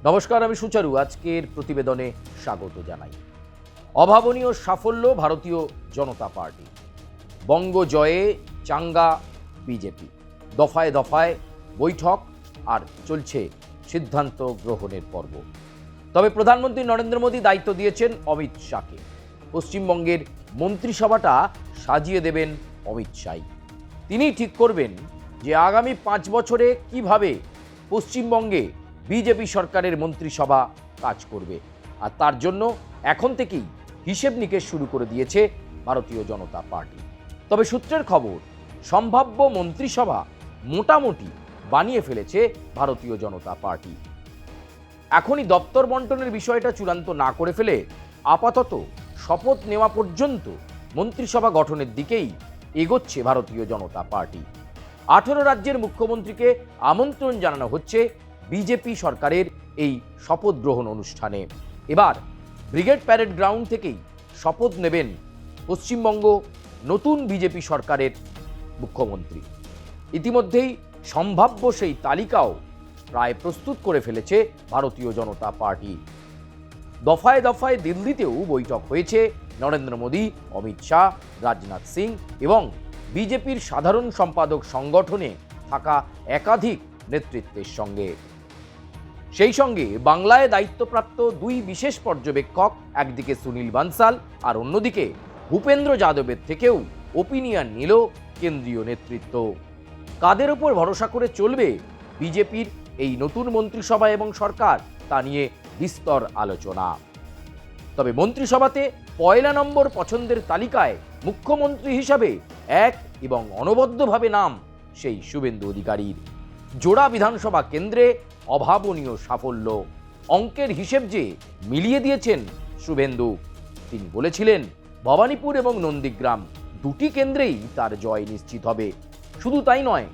নমস্কার, আমি সুচারু। আজকের প্রতিবেদনে স্বাগত জানাই। অভাবনীয় সাফল্য ভারতীয় জনতা পার্টি, বঙ্গ জয়ে চাঙ্গা বিজেপি, দফায় দফায় বৈঠক আর চলছে সিদ্ধান্ত গ্রহণের পর্ব। তবে প্রধানমন্ত্রী নরেন্দ্র মোদী দায়িত্ব দিয়েছেন অমিত শাহকে। পশ্চিমবঙ্গের মন্ত্রিসভাটা সাজিয়ে দেবেন অমিত শাহ। তিনি ঠিক করবেন যে আগামী 5 বছরে কিভাবে পশ্চিমবঙ্গে বিজেপি সরকারের মন্ত্রিসভা কাজ করবে, আর তার জন্য এখন থেকেই হিসেব নিকেশ শুরু করে দিয়েছে ভারতীয় জনতা পার্টি। তবে সূত্রের খবর, সম্ভাব্য মন্ত্রিসভা মোটামুটি বানিয়ে ফেলেছে ভারতীয় জনতা পার্টি। এখনই দপ্তর বন্টনের বিষয়টা চূড়ান্ত না করে ফেলে আপাতত শপথ নেওয়া পর্যন্ত মন্ত্রিসভা গঠনের দিকেই এগোচ্ছে ভারতীয় জনতা পার্টি। 18 রাজ্যের মুখ্যমন্ত্রীকে আমন্ত্রণ জানানো হচ্ছে বিজেপি সরকারের এই শপথ গ্রহণ অনুষ্ঠানে। এবার ব্রিগেড প্যারেড গ্রাউন্ড থেকেই শপথ নেবেন পশ্চিমবঙ্গ নতুন বিজেপি সরকারের মুখ্যমন্ত্রী। ইতিমধ্যেই সম্ভাব্য সেই তালিকাও প্রায় প্রস্তুত করে ফেলেছে ভারতীয় জনতা পার্টি। দফায় দফায় দিল্লিতেও বৈঠক হয়েছে নরেন্দ্র মোদী, অমিত শাহ, রাজনাথ সিং এবং বিজেপির সাধারণ সম্পাদক সংগঠনে থাকা একাধিক নেতৃত্বের সঙ্গে। সেই সঙ্গে বাংলায় দায়িত্বপ্রাপ্ত 2 বিশেষ পর্যবেক্ষক, একদিকে সুনীল বানসাল আর অন্যদিকে ভূপেন্দ্র যাদবের থেকেও ওপিনিয়ন নিল কেন্দ্রীয় নেতৃত্ব। কাদের উপর ভরসা করে চলবে বিজেপির এই নতুন মন্ত্রিসভা এবং সরকার, তা নিয়ে বিস্তর আলোচনা। তবে মন্ত্রিসভাতে 1 নম্বর পছন্দের তালিকায় মুখ্যমন্ত্রী হিসাবে এক এবং অনবদ্যভাবে নাম সেই শুভেন্দু অধিকারীর। জোড়া বিধানসভা কেন্দ্রে অভাবনীয় সাফল্য, অঙ্কের হিসেব যে মিলিয়ে দিয়েছেন শুভেন্দু। তিনি বলেছিলেন ভবানীপুর এবং নন্দীগ্রাম 2টি কেন্দ্রেই তার জয় নিশ্চিত হবে। শুধু তাই নয়,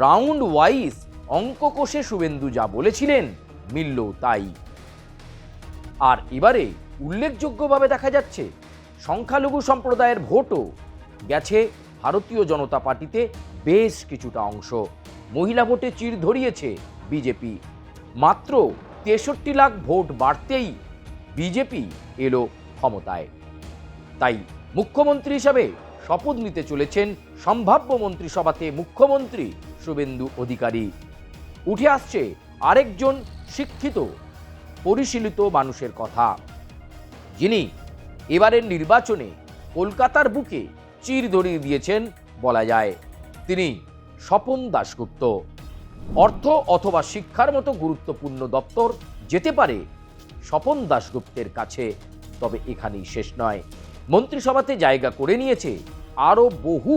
রাউন্ড ওয়াইজ অঙ্ক কষে শুভেন্দু যা বলেছিলেন মিলল তাই। আর এবারে উল্লেখযোগ্যভাবে দেখা যাচ্ছে সংখ্যালঘু সম্প্রদায়ের ভোটও গেছে ভারতীয় জনতা পার্টিতে বেশ কিছুটা অংশ। মহিলা ভোটে চির ধরিয়েছে বিজেপি। মাত্র 63 লাখ ভোট বাড়তেই বিজেপি এলো ক্ষমতায়। তাই মুখ্যমন্ত্রী হিসাবে শপথ নিতে চলেছেন সম্ভাব্য মন্ত্রিসভাতে মুখ্যমন্ত্রী শুভেন্দু অধিকারী। উঠে আসছে আরেকজন শিক্ষিত পরিশীলিত মানুষের কথা, যিনি এবারের নির্বাচনে কলকাতার বুকে চির ধরিয়ে দিয়েছেন বলা যায়। তিনি স্বপন দাশগুপ্ত। অর্থ অথবা শিক্ষার মতো গুরুত্বপূর্ণ দপ্তর যেতে পারে স্বপন দাশগুপ্তের কাছে। তবে এখানেই শেষ নয়, মন্ত্রিসভাতে জায়গা করে নিয়েছে আরও বহু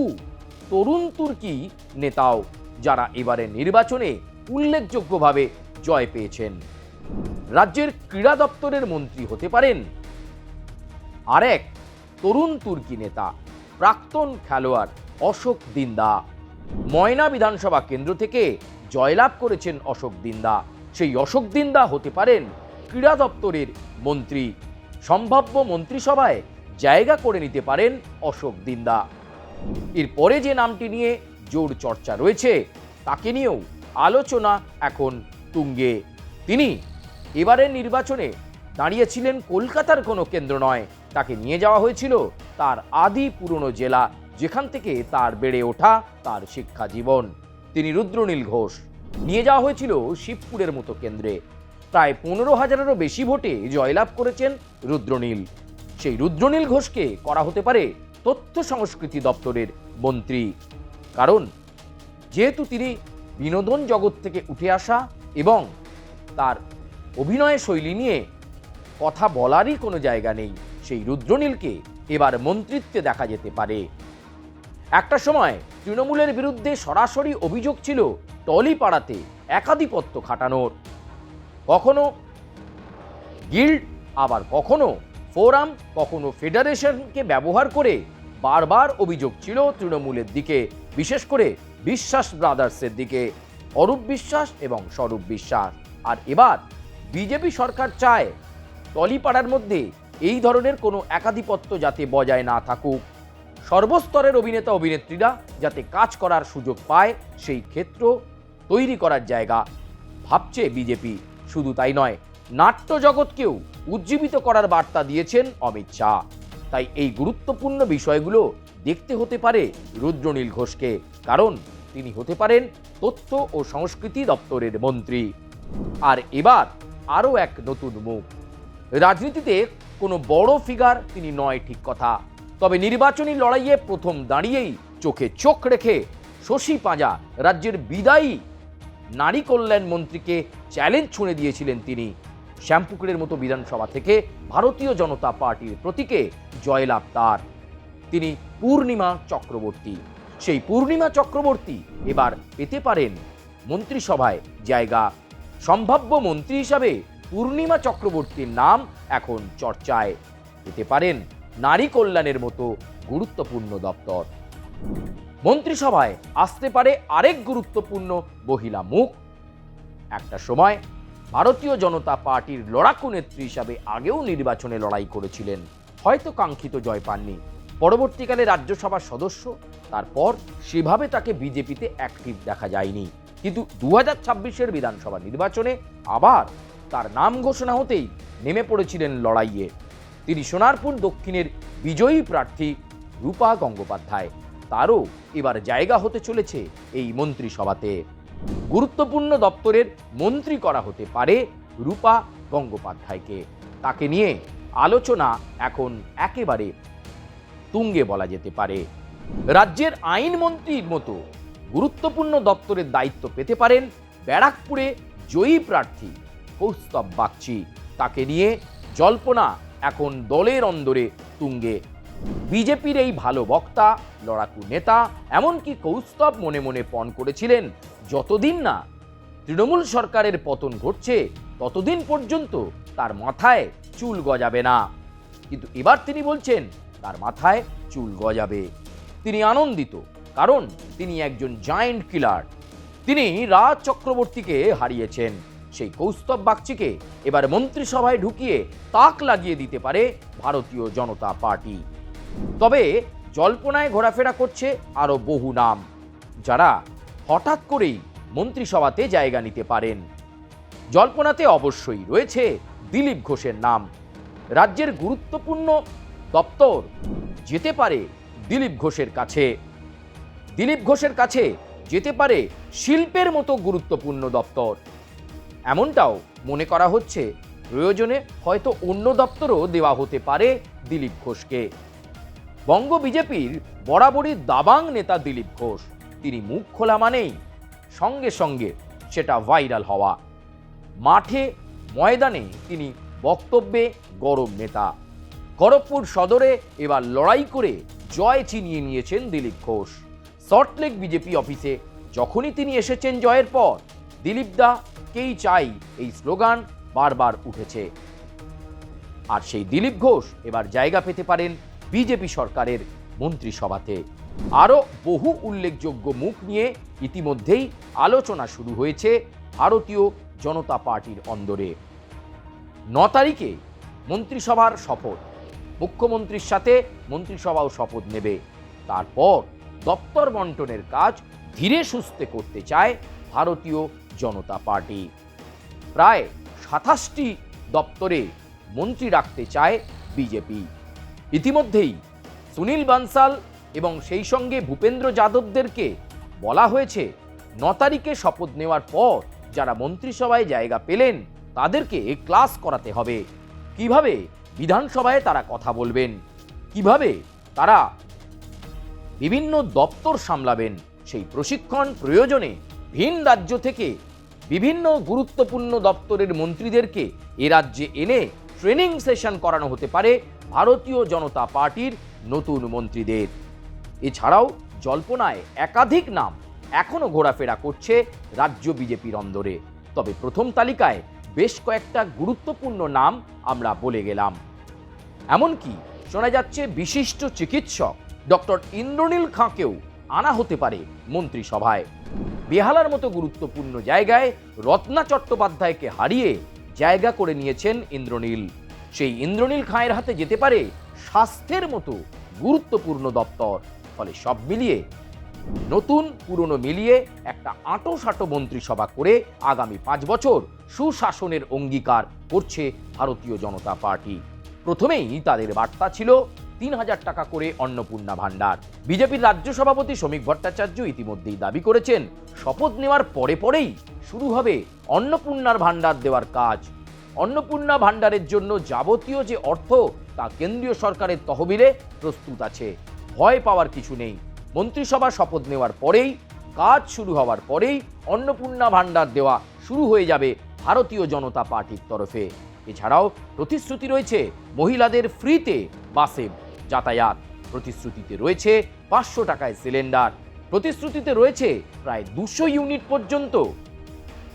তরুণ তুর্কি নেতাও, যারা এবারে নির্বাচনে উল্লেখযোগ্যভাবে জয় পেয়েছেন। রাজ্যের ক্রীড়া দপ্তরের মন্ত্রী হতে পারেন আরেক তরুণ তুর্কি নেতা, প্রাক্তন খেলোয়াড় অশোক দিন্দা। ময়না বিধানসভা কেন্দ্র থেকে জয়লাভ করেছেন অশোক দিন্দা। সেই অশোক দিন্দা হতে পারেন ক্রীড়া দপ্তরের মন্ত্রী। সম্ভাব্য মন্ত্রিসভায় জায়গা করে নিতে পারেন অশোক দিন্দা। এরপরে যে নামটি নিয়ে জোর চর্চা রয়েছে তাকে নিয়েও আলোচনা এখন তুঙ্গে। তিনি এবারের নির্বাচনে দাঁড়িয়েছিলেন কলকাতার কোনো কেন্দ্র নয়, তাকে নিয়ে যাওয়া হয়েছিল তার আদি পুরনো জেলা, যেখান থেকে তার বেড়ে ওঠা, তার শিক্ষা জীবন। তিনি রুদ্রনীল ঘোষ। নিয়ে যাওয়া হয়েছিল শিবপুরের মতো কেন্দ্রে। প্রায় 15,000-এরও বেশি ভোটে জয়লাভ করেছেন রুদ্রনীল। সেই রুদ্রনীল ঘোষকে করা হতে পারে তথ্য সংস্কৃতি দপ্তরের মন্ত্রী। কারণ যেহেতু তিনি বিনোদন জগৎ থেকে উঠে আসা এবং তার অভিনয় শৈলী নিয়ে কথা বলারই কোনো জায়গা নেই, সেই রুদ্রনীলকে এবার মন্ত্রিত্বে দেখা যেতে পারে। একটা সময় তৃণমূলের বিরুদ্ধে সরাসরি অভিযোগ ছিল টলিপাড়াতে একাধিপত্য খাটানোর। কখনো গিল্ড, আবার কখনো ফোরাম, কখনো ফেডারেশনকে ব্যবহার করে বারবার অভিযোগ ছিল তৃণমূলের দিকে, বিশেষ করে বিশ্বাস ব্রাদার্সের দিকে, অরূপ বিশ্বাস এবং স্বরূপ বিশ্বাস। আর এবার বিজেপি সরকার চায় টলিপাড়ার মধ্যে এই ধরনের কোনো একাধিপত্য যাতে বজায় না থাকুক। সর্বস্তরের অভিনেতা অভিনেত্রীরা যাতে কাজ করার সুযোগ পায়, সেই ক্ষেত্র তৈরি করার জায়গা ভাবছে বিজেপি। শুধু তাই নয়, নাট্য জগৎকেও উজ্জীবিত করার বার্তা দিয়েছেন অমিত শাহ। তাই এই গুরুত্বপূর্ণ বিষয়গুলো দেখতে হতে পারে রুদ্রনীল ঘোষকে, কারণ তিনি হতে পারেন তথ্য ও সংস্কৃতি দপ্তরের মন্ত্রী। আর এবার আরও এক নতুন মুখ। রাজনীতিতে কোনো বড় ফিগার তিনি নয় ঠিক কথা, তবে নির্বাচনী লড়াইয়ে প্রথম দাঁড়িয়েই চোখে চোখ রেখে শশী পাঁজা রাজ্যের বিদায়ী নারী কল্যাণ মন্ত্রীকে চ্যালেঞ্জ ছুঁড়ে দিয়েছিলেন তিনি। শ্যামপুকুরের মতো বিধানসভা থেকে ভারতীয় জনতা পার্টির প্রতীকে জয়লাভ তার। তিনি পূর্ণিমা চক্রবর্তী। সেই পূর্ণিমা চক্রবর্তী এবার পেতে পারেন মন্ত্রিসভায় জায়গা। সম্ভাব্য মন্ত্রী হিসাবে পূর্ণিমা চক্রবর্তীর নাম এখন চর্চায়। পেতে পারেন নারী কল্যাণের মতো গুরুত্বপূর্ণ দপ্তর। মন্ত্রিসভায় আসতে পারে আরেক গুরুত্বপূর্ণ মহিলা মুখ। একটা সময় ভারতীয় জনতা পার্টির লড়াকু নেত্রী হিসাবে আগেও নির্বাচনে লড়াই করেছিলেন, হয়তো কাঙ্ক্ষিত জয় পাননি। পরবর্তীকালে রাজ্যসভার সদস্য, তারপর সেভাবে তাকে বিজেপিতে অ্যাক্টিভ দেখা যায়নি। কিন্তু 2026-এর বিধানসভা নির্বাচনে আবার তার নাম ঘোষণা হতেই নেমে পড়েছিলেন লড়াইয়ে। তিনি সোনারপুর দক্ষিণের বিজয়ী প্রার্থী রূপা গঙ্গোপাধ্যায়। তারও এবার জায়গা হতে চলেছে এই মন্ত্রিসভাতে। গুরুত্বপূর্ণ দপ্তরের মন্ত্রী করা হতে পারে রূপা গঙ্গোপাধ্যায়কে। তাকে নিয়ে আলোচনা এখন একেবারে তুঙ্গে বলা যেতে পারে। রাজ্যের আইনমন্ত্রীর মতো গুরুত্বপূর্ণ দপ্তরের দায়িত্ব পেতে পারেন ব্যারাকপুরে জয়ী প্রার্থী কৌস্তব বাগচি। তাকে নিয়ে জল্পনা এখন দলের অন্দরে তুঙ্গে। বিজেপির এই ভালো বক্তা, লড়াকু নেতা, এমনকি কৌস্তব মনে মনে পণ করেছিলেন যতদিন না তৃণমূল সরকারের পতন ঘটছে ততদিন পর্যন্ত তার মাথায় চুল গজাবে না। কিন্তু এবার তিনি বলছেন তার মাথায় চুল গজাবে। তিনি আনন্দিত, কারণ তিনি একজন জায়ান্ট কিলার। তিনি রাজ চক্রবর্তীকে হারিয়েছেন। সেই কৌস্তব বাগচিকে এবার মন্ত্রিসভায় ঢুকিয়ে তাক লাগিয়ে দিতে পারে ভারতীয় জনতা পার্টি। তবে জল্পনায় ঘোরাফেরা করছে আরো বহু নাম, যারা হঠাৎ করেই মন্ত্রিসভাতে জায়গা নিতে পারেন। জল্পনাতে অবশ্যই রয়েছে দিলীপ ঘোষের নাম। রাজ্যের গুরুত্বপূর্ণ দপ্তর যেতে পারে দিলীপ ঘোষের কাছে। দিলীপ ঘোষের কাছে যেতে পারে শিল্পের মতো গুরুত্বপূর্ণ দপ্তর। এমনটাও মনে করা হচ্ছে প্রয়োজনে হয়তো অন্য দপ্তরও দেওয়া হতে পারে দিলীপ ঘোষকে। বঙ্গ বিজেপির বরাবরই দাবাং নেতা দিলীপ ঘোষ। তিনি মুখ খোলা মানেই সঙ্গে সঙ্গে সেটা ভাইরাল হওয়া। মাঠে ময়দানে তিনি বক্তব্যে গরম নেতা। খড়গপুর সদরে এবার লড়াই করে জয় ছিনিয়ে নিয়েছেন দিলীপ ঘোষ। সল্টলেক বিজেপি অফিসে যখনই তিনি এসেছেন জয়ের পর, দিলীপ দা কেই চাই এই স্লোগান বারবার উঠেছে। আর সেই দিলীপ ঘোষ এবার জায়গা পেতে পারেন বিজেপি সরকারের মন্ত্রিসভাতে। আরও বহু উল্লেখযোগ্য মুখ নিয়ে ইতিমধ্যেই আলোচনা শুরু হয়েছে ভারতীয় জনতা পার্টির অন্দরে। 9 তারিখে মন্ত্রিসভার শপথ, মুখ্যমন্ত্রীর সাথে মন্ত্রিসভাও শপথ নেবে। তারপর দপ্তর বন্টনের কাজ ধীরে সুস্থে করতে চায় ভারতীয় জনতা পার্টি। প্রায় 27টি দপ্তরে মন্ত্রী রাখতে চায় বিজেপি। ইতিমধ্যেই সুনীল বানসাল এবং সেই সঙ্গে ভূপেন্দ্র যাদবদেরকে বলা হয়েছে 9 তারিখে শপথ নেওয়ার পর যারা মন্ত্রিসভায় জায়গা পেলেন তাদেরকে ক্লাস করাতে হবে। কিভাবে বিধানসভায় তারা কথা বলবেন, কিভাবে তারা বিভিন্ন দপ্তর সামলাবেন, সেই প্রশিক্ষণ প্রয়োজনে ভিন রাজ্য থেকে বিভিন্ন গুরুত্বপূর্ণ দপ্তরের মন্ত্রীদেরকে এ রাজ্যে এনে ট্রেনিং সেশন করানো হতে পারে ভারতীয় জনতা পার্টির নতুন মন্ত্রীদের। এছাড়াও জল্পনায় একাধিক নাম এখনো ঘোরাফেরা করছে রাজ্য বিজেপির অন্দরে। তবে প্রথম তালিকায় বেশ কয়েকটা গুরুত্বপূর্ণ নাম আমরা বলে গেলাম। এমনকি শোনা যাচ্ছে বিশিষ্ট চিকিৎসক ডক্টর ইন্দ্রনীল খাঁকেও আনা হতে পারে মন্ত্রিসভায়। বেহালার মতো গুরুত্বপূর্ণ জায়গায় রত্না চট্টোপাধ্যায়কে হারিয়ে জায়গা করে নিয়েছেন ইন্দ্রনীল। সেই ইন্দ্রনীল খাঁয়ের হাতে যেতে পারে স্বাস্থ্যের মতো গুরুত্বপূর্ণ দপ্তর। ফলে সব মিলিয়ে নতুন পুরনো মিলিয়ে একটা আঁটোসাঁটো মন্ত্রিসভা করে আগামী 5 বছর সুশাসনের অঙ্গীকার করছে ভারতীয় জনতা পার্টি। প্রথমেই তাদের বার্তা ছিল 3,000 টাকা করে অন্নপূর্ণা ভাণ্ডার। বিজেপির রাজ্য সভাপতি শ্রমিক ভট্টাচার্য ইতিমধ্যেই দাবি করেছেন, শপথ নেওয়ার পরেই শুরু হবে অন্নপূর্ণার ভাণ্ডার দেওয়ার কাজ। অন্নপূর্ণা ভাণ্ডারের জন্য যাবতীয় যে অর্থ তা কেন্দ্রীয় সরকারের তহবিলে প্রস্তুত আছে, ভয় পাওয়ার কিছু নেই। মন্ত্রিসভা শপথ নেওয়ার পরেই, কাজ শুরু হওয়ার পরেই অন্নপূর্ণা ভাণ্ডার দেওয়া শুরু হয়ে যাবে ভারতীয় জনতা পার্টির তরফে। এছাড়াও প্রতিশ্রুতি রয়েছে মহিলাদের ফ্রিতে বাসে যাতায়াত, প্রতিশ্রুতিতে রয়েছে 500 টাকায় সিলিন্ডার, প্রতিশ্রুতিতে রয়েছে প্রায় 200 ইউনিট পর্যন্ত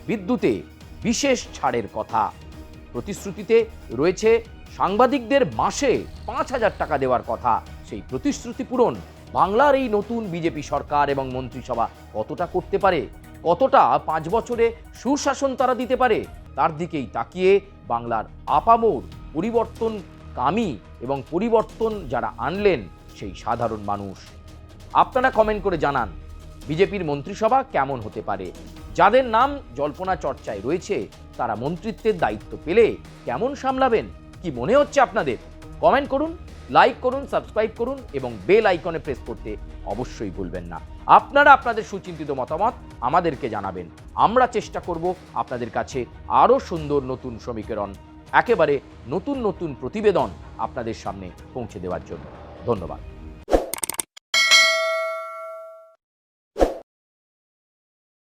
বিদ্যুতে বিশেষ ছাড়ের কথা, প্রতিশ্রুতিতে রয়েছে সাংবাদিকদের মাসে 5,000 টাকা দেওয়ার কথা। সেই প্রতিশ্রুতি পূরণ বাংলার এই নতুন বিজেপি সরকার এবং মন্ত্রিসভা কতটা করতে পারে, কতটা 5 বছরে সুশাসন তারা দিতে পারে, তার দিকেই তাকিয়ে বাংলার আপামর পরিবর্তনকামী এবং পরিবর্তন যারা আনলেন সেই সাধারণ মানুষ। আপনারা কমেন্ট করে জানান বিজেপির মন্ত্রিসভা কেমন হতে পারে। যাদের নাম জল্পনা চর্চায় রয়েছে তারা মন্ত্রিত্বের দায়িত্ব পেলে কেমন সামলাবেন, কি মনে হচ্ছে আপনাদের? কমেন্ট করুন, লাইক করুন, সাবস্ক্রাইব করুন এবং বেল আইকনে প্রেস করতে অবশ্যই ভুলবেন না। আপনারা আপনাদের সুচিন্তিত মতামত আমাদেরকে জানাবেন। আমরা চেষ্টা করব আপনাদের কাছে আরও সুন্দর নতুন সমীকরণ, একেবারে নতুন নতুন প্রতিবেদন আপনাদের সামনে পৌঁছে দেওয়ার জন্য। ধন্যবাদ।